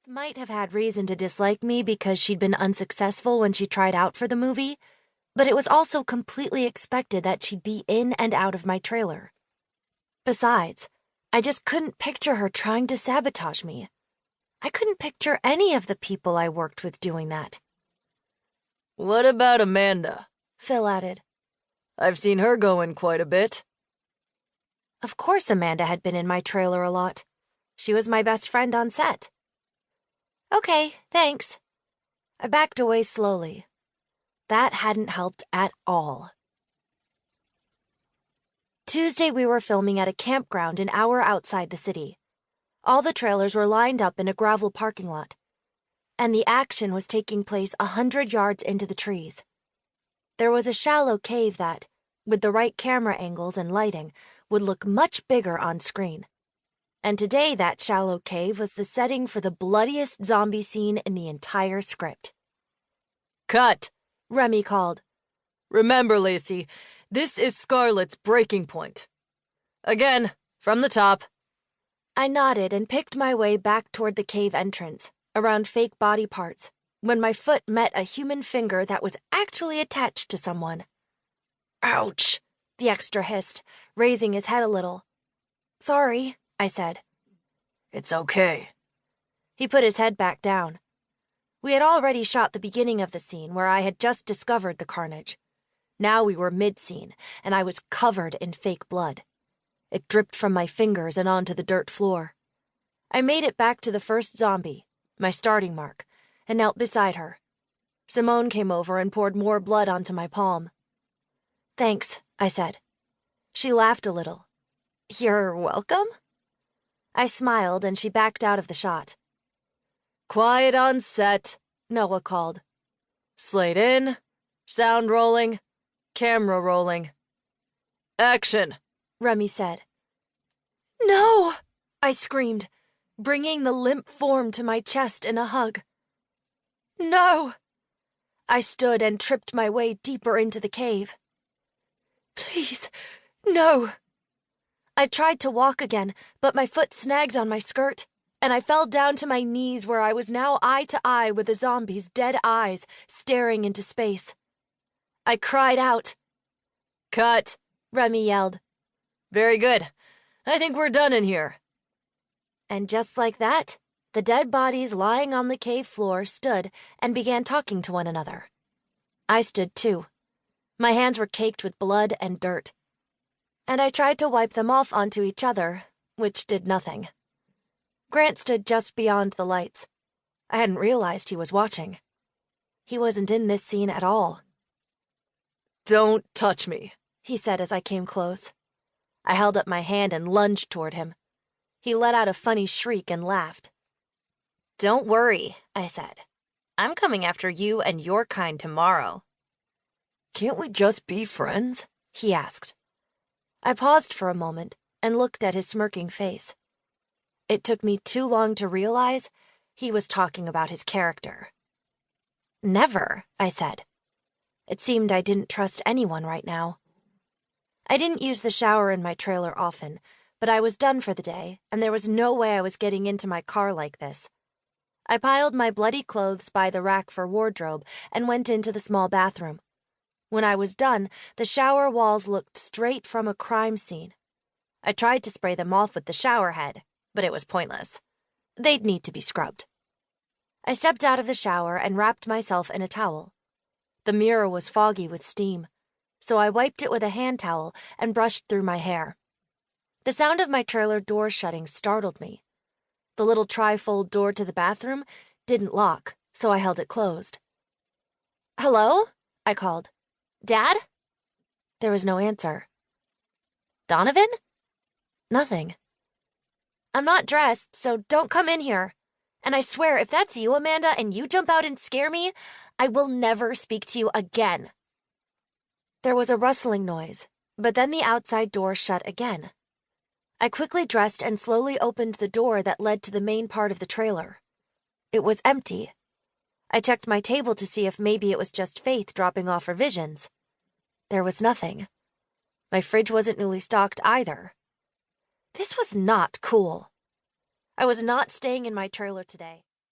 might have had reason to dislike me because she'd been unsuccessful when she tried out for the movie, but it was also completely expected that she'd be in and out of my trailer. Besides, I just couldn't picture her trying to sabotage me. I couldn't picture any of the people I worked with doing that. What about Amanda? Phil added. I've seen her go in quite a bit. Of course Amanda had been in my trailer a lot. She was my best friend on set. Okay, thanks. I backed away slowly. That hadn't helped at all. Tuesday, we were filming at a campground an hour outside the city. All the trailers were lined up in a gravel parking lot, and the action was taking place 100 yards into the trees. There was a shallow cave that, with the right camera angles and lighting, would look much bigger on screen. And today that shallow cave was the setting for the bloodiest zombie scene in the entire script. Cut! Remy called. Remember, Lacey, this is Scarlett's breaking point. Again, from the top. I nodded and picked my way back toward the cave entrance, around fake body parts, when my foot met a human finger that was actually attached to someone. Ouch, the extra hissed, raising his head a little. Sorry, I said. It's okay. He put his head back down. We had already shot the beginning of the scene where I had just discovered the carnage. Now we were mid-scene, and I was covered in fake blood. It dripped from my fingers and onto the dirt floor. I made it back to the first zombie, my starting mark, and knelt beside her. Simone came over and poured more blood onto my palm. Thanks, I said. She laughed a little. You're welcome? I smiled and she backed out of the shot. Quiet on set, Noah called. Slate in, sound rolling, camera rolling. Action, Remy said. No, I screamed, bringing the limp form to my chest in a hug. No! I stood and tripped my way deeper into the cave. Please, no! I tried to walk again, but my foot snagged on my skirt, and I fell down to my knees where I was now eye to eye with the zombie's dead eyes staring into space. I cried out. Cut, Remy yelled. Very good. I think we're done in here. And just like that, the dead bodies lying on the cave floor stood and began talking to one another. I stood too. My hands were caked with blood and dirt. And I tried to wipe them off onto each other, which did nothing. Grant stood just beyond the lights. I hadn't realized he was watching. He wasn't in this scene at all. Don't touch me, he said as I came close. I held up my hand and lunged toward him. He let out a funny shriek and laughed. Don't worry, I said. I'm coming after you and your kind tomorrow. Can't we just be friends? He asked. I paused for a moment and looked at his smirking face. It took me too long to realize he was talking about his character. Never, I said. It seemed I didn't trust anyone right now. I didn't use the shower in my trailer often, but I was done for the day, and there was no way I was getting into my car like this. I piled my bloody clothes by the rack for wardrobe and went into the small bathroom. When I was done, the shower walls looked straight from a crime scene. I tried to spray them off with the shower head, but it was pointless. They'd need to be scrubbed. I stepped out of the shower and wrapped myself in a towel. The mirror was foggy with steam, so I wiped it with a hand towel and brushed through my hair. The sound of my trailer door shutting startled me. The little tri-fold door to the bathroom didn't lock, so I held it closed. Hello? I called. Dad? There was no answer. Donavan? Nothing. I'm not dressed, so don't come in here. And I swear, if that's you, Amanda, and you jump out and scare me, I will never speak to you again. There was a rustling noise, but then the outside door shut again. I quickly dressed and slowly opened the door that led to the main part of the trailer. It was empty. I checked my table to see if maybe it was just Faith dropping off her visions. There was nothing. My fridge wasn't newly stocked either. This was not cool. I was not staying in my trailer today.